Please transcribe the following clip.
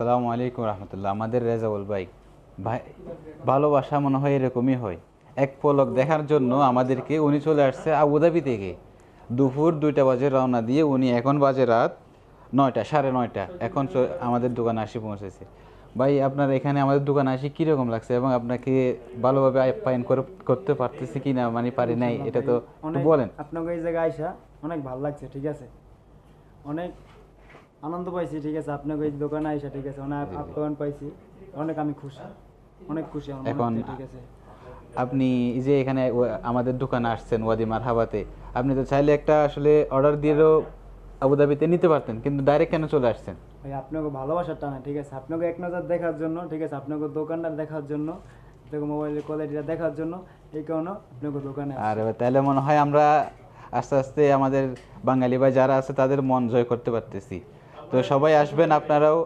আসসালামু আলাইকুম রহমতুল্লাহ। আমাদের রেজাউল ভাই ভাই ভালোবাসা মনে হয় এরকমই হয়। এক পলক দেখার জন্য আমাদেরকে উনি চলে আসছে আবুধাবি থেকে। দুপুর 2টা বাজে রওনা দিয়ে উনি এখন বাজে রাত 9টা, 9:30। এখন আমাদের দোকানে আসি পৌঁছেছে। ভাই আপনার এখানে আমাদের দোকানে আসি কীরকম লাগছে এবং আপনাকে ভালোভাবে আপ্যায়ন করতে পারতেছি কি না, মানে পারি নাই, ইনশাল্লাহ এটা ভাই, তো একটু অনেক বলেন। আপনাকে এই জায়গায় আইসা অনেক ভালো লাগছে, ঠিক আছে। অনেক আনন্দ পাইছি, ঠিক আছে। আপনাকে এই দোকানে আইসা, ঠিক আছে, অনেক জি, জি। আপ্যায়ন পাইছি। অনেক আমি খুশি, অনেক খুশি আমার মনে এখন হচ্ছে, ঠিক আছে। আপনি এই যে এখানে আমাদের দোকানে আসছেন ওয়াদি মারহাবাতে, আপনি তো চাইলে একটা আসলে অর্ডার দিয়েও আবুধাবিতে নিতে পারতেন, কিন্তু ডাইরেক্ট কেন চলে আসছেন? ভাই আপনাকে ভালোবাসার টানে, ঠিক আছে, আপনাকে এক নজর দেখার জন্য, ঠিক আছে, আপনাকে দোকানটা দেখার জন্য, আপনাকে মোবাইলের কোয়ালিটিটা দেখার জন্য, এই কারণে আপনাকে দোকানে আর আসছি। তাহলে মনে হয় আমরা আস্তে আস্তে আমাদের বাঙালি ভাই যারা আছে তাদের মন জয় করতে পারতেছি। তো সবাই আসবেন আপনারাও।